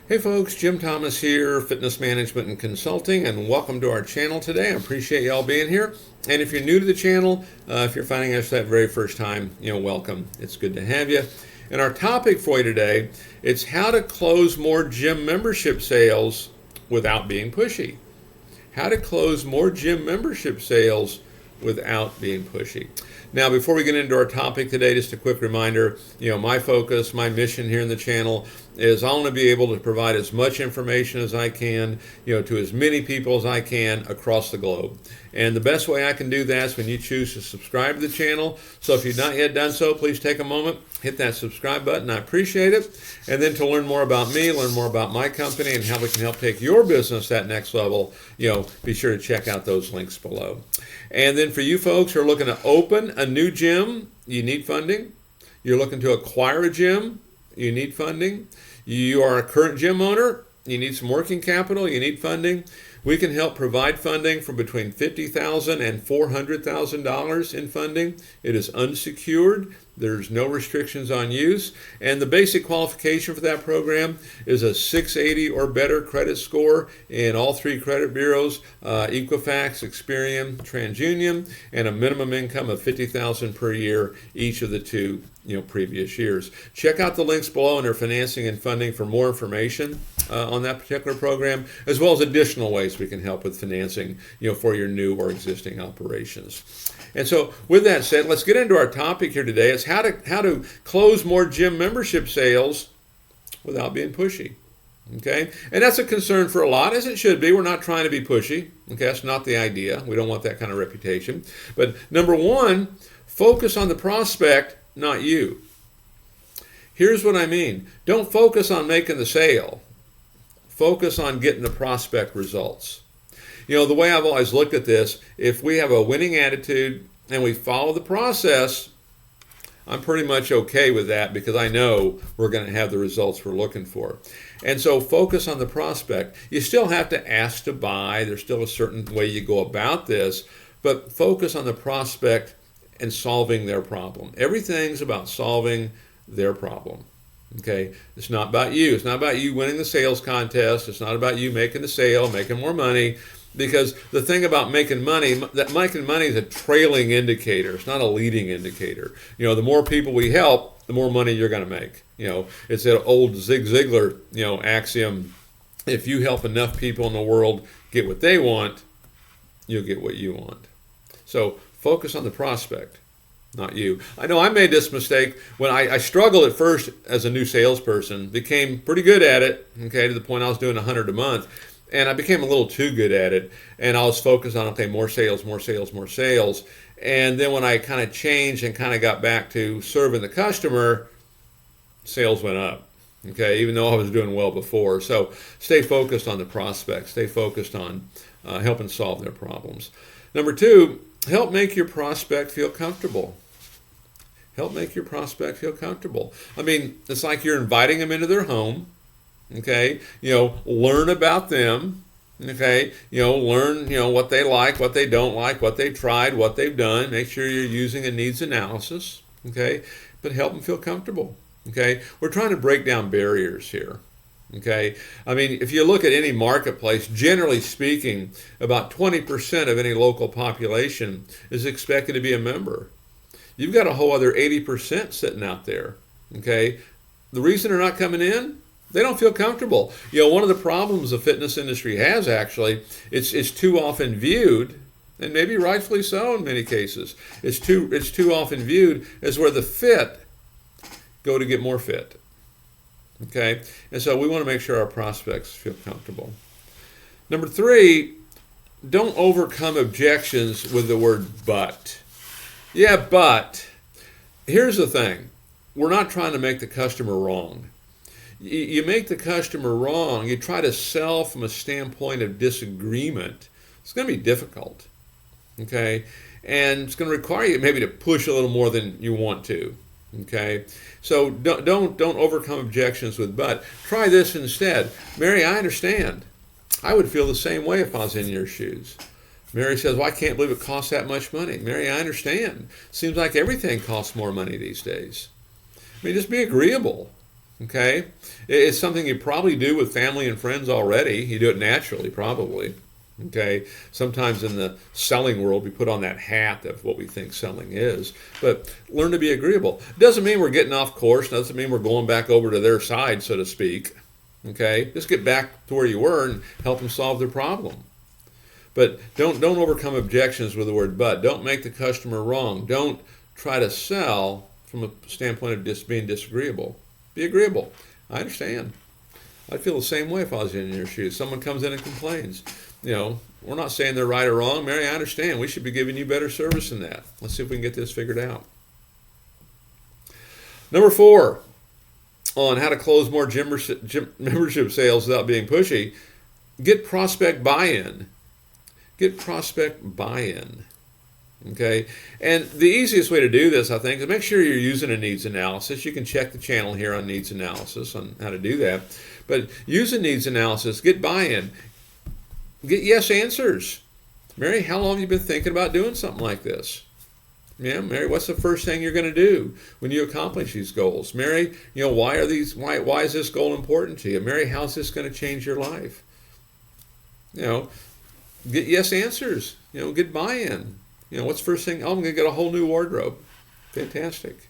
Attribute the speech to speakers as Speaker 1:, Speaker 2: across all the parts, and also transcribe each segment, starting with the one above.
Speaker 1: Hey folks, Jim Thomas here, Fitness Management and Consulting, and welcome to our channel today. I appreciate y'all being here. And if you're new to the channel, if you're finding us that very first time, welcome. It's good to have you. And our topic for you today, it's how to close more gym membership sales without being pushy. How to close more gym membership sales without being pushy. Now, before we get into our topic today, just a quick reminder, my focus, my mission here in the channel is I want to be able to provide as much information as I can, to as many people as I can across the globe. And the best way I can do that is when you choose to subscribe to the channel. So if you've not yet done so, please take a moment, hit that subscribe button. I appreciate it. And then to learn more about me, learn more about my company, and how we can help take your business that next level, be sure to check out those links below. And then for you folks who are looking to open a new gym, you need funding. You're looking to acquire a gym, you need funding. You are a current gym owner, you need some working capital, you need funding. We can help provide funding from between $50,000 and $400,000 in funding. It is unsecured. There's no restrictions on use. And the basic qualification for that program is a 680 or better credit score in all three credit bureaus, Equifax, Experian, TransUnion, and a minimum income of $50,000 per year each of the two previous years. Check out the links below under financing and funding for more information on that particular program, as well as additional ways we can help with financing, for your new or existing operations. And so with that said, let's get into our topic here today. It's how to close more gym membership sales without being pushy. Okay? And that's a concern for a lot, as it should be. We're not trying to be pushy. Okay? That's not the idea. We don't want that kind of reputation. But number one, focus on the prospect, not you. Here's what I mean. Don't focus on making the sale. Focus on getting the prospect results. The way I've always looked at this, if we have a winning attitude and we follow the process, I'm pretty much okay with that because I know we're going to have the results we're looking for. And so focus on the prospect. You still have to ask to buy. There's still a certain way you go about this, but focus on the prospect and solving their problem. Everything's about solving their problem. Okay, it's not about you. It's not about you winning the sales contest. It's not about you making the sale, making more money. Because the thing about making money is a trailing indicator. It's not a leading indicator. The more people we help, the more money you're going to make. It's that old Zig Ziglar, axiom. If you help enough people in the world get what they want, you'll get what you want. So focus on the prospect, not you. I know I made this mistake when I struggled at first as a new salesperson, became pretty good at it, okay, to the point I was doing 100 a month. And I became a little too good at it, and I was focused on, okay, more sales. And then when I kind of changed and kind of got back to serving the customer, sales went up, okay, even though I was doing well before. So stay focused on the prospects. Stay focused on helping solve their problems. Number two, help make your prospect feel comfortable. Help make your prospect feel comfortable. I mean, it's like you're inviting them into their home. Okay, learn about them. Okay, learn, what they like, what they don't like, what they've tried, what they've done. Make sure you're using a needs analysis. Okay, but help them feel comfortable. Okay, we're trying to break down barriers here. Okay, I mean, if you look at any marketplace, generally speaking, about 20% of any local population is expected to be a member. You've got a whole other 80% sitting out there. Okay, the reason they're not coming in, they don't feel comfortable. One of the problems the fitness industry has, actually, it's too often viewed, and maybe rightfully so in many cases, it's too often viewed as where the fit go to get more fit. Okay? And so we want to make sure our prospects feel comfortable. Number three, don't overcome objections with the word but. Yeah, but here's the thing. We're not trying to make the customer wrong. You make the customer wrong, you try to sell from a standpoint of disagreement, it's going to be difficult, okay? And it's going to require you maybe to push a little more than you want to, okay? So don't overcome objections with but. Try this instead. Mary, I understand. I would feel the same way if I was in your shoes. Mary says, well, I can't believe it costs that much money. Mary, I understand. Seems like everything costs more money these days. I mean, just be agreeable. Okay? It's something you probably do with family and friends already. You do it naturally, probably. Okay? Sometimes in the selling world, we put on that hat of what we think selling is. But learn to be agreeable. Doesn't mean we're getting off course. Doesn't mean we're going back over to their side, so to speak. Okay? Just get back to where you were and help them solve their problem. But don't overcome objections with the word but. Don't make the customer wrong. Don't try to sell from a standpoint of just being disagreeable. Be agreeable. I understand. I'd feel the same way if I was in your shoes. Someone comes in and complains. We're not saying they're right or wrong. Mary, I understand. We should be giving you better service than that. Let's see if we can get this figured out. Number 4, on how to close more gym membership sales without being pushy, get Prospect BuyIn. Get Prospect BuyIn. Okay, and the easiest way to do this, I think, is make sure you're using a needs analysis. You can check the channel here on needs analysis on how to do that. But use a needs analysis, get buy-in, get yes answers. Mary, how long have you been thinking about doing something like this? Yeah, Mary, what's the first thing you're going to do when you accomplish these goals? Mary, why is this goal important to you? Mary, how's this going to change your life? Get yes answers. Get buy-in. What's the first thing? Oh, I'm going to get a whole new wardrobe. Fantastic.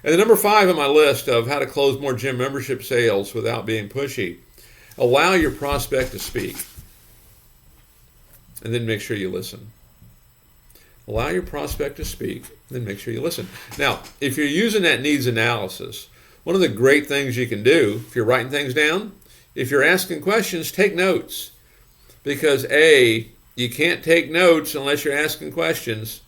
Speaker 1: And the number 5 on my list of how to close more gym membership sales without being pushy, allow your prospect to speak. And then make sure you listen. Allow your prospect to speak, then make sure you listen. Now, if you're using that needs analysis, one of the great things you can do, if you're writing things down, if you're asking questions, take notes. Because you can't take notes unless you're asking questions,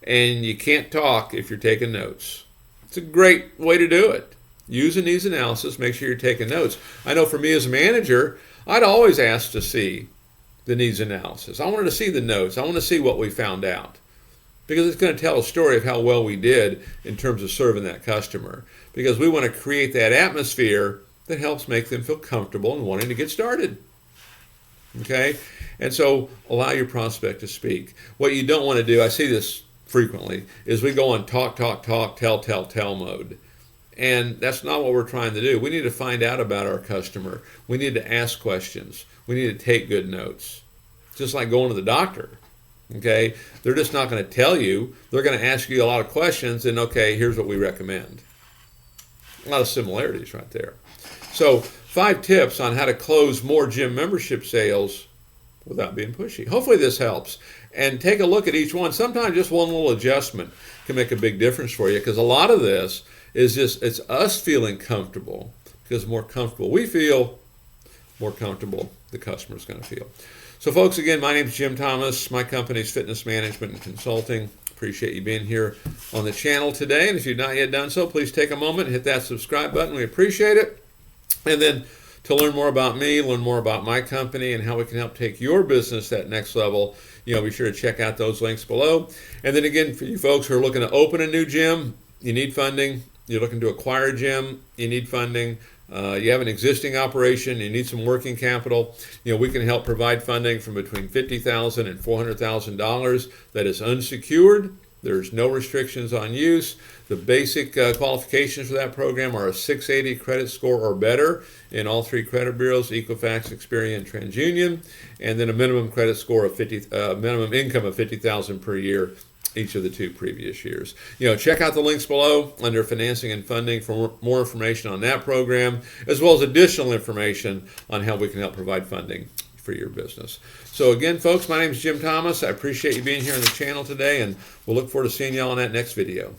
Speaker 1: and you can't talk if you're taking notes. It's a great way to do it. Use a needs analysis, make sure you're taking notes. I know for me as a manager, I'd always ask to see the needs analysis. I wanted to see the notes. I want to see what we found out, because it's going to tell a story of how well we did in terms of serving that customer, because we want to create that atmosphere that helps make them feel comfortable and wanting to get started. Okay? And so allow your prospect to speak. What you don't want to do, I see this frequently, is we go on talk, tell mode. And that's not what we're trying to do. We need to find out about our customer. We need to ask questions. We need to take good notes. Just like going to the doctor. Okay? They're just not going to tell you. They're going to ask you a lot of questions, and okay, here's what we recommend. A lot of similarities right there. So 5 tips on how to close more gym membership sales without being pushy. Hopefully this helps. And take a look at each one. Sometimes just one little adjustment can make a big difference for you, because a lot of this is just, it's us feeling comfortable, because the more comfortable we feel, more comfortable the customer's going to feel. So folks, again, my name is Jim Thomas. My company is Fitness Management and Consulting. Appreciate you being here on the channel today. And if you've not yet done so, please take a moment and hit that subscribe button. We appreciate it. And then to learn more about me, learn more about my company, and how we can help take your business to that next level, be sure to check out those links below. And then again, for you folks who are looking to open a new gym, you need funding. You're looking to acquire a gym, you need funding. You have an existing operation, you need some working capital. We can help provide funding from between $50,000 and $400,000 that is unsecured. There's no restrictions on use. The basic qualifications for that program are a 680 credit score or better in all 3 credit bureaus, Equifax, Experian, and TransUnion, and then a minimum credit score of minimum income of $50,000 per year each of the 2 previous years. Check out the links below under financing and funding for more information on that program, as well as additional information on how we can help provide funding for your business. So again, folks, my name is Jim Thomas. I appreciate you being here on the channel today, and we'll look forward to seeing y'all on that next video.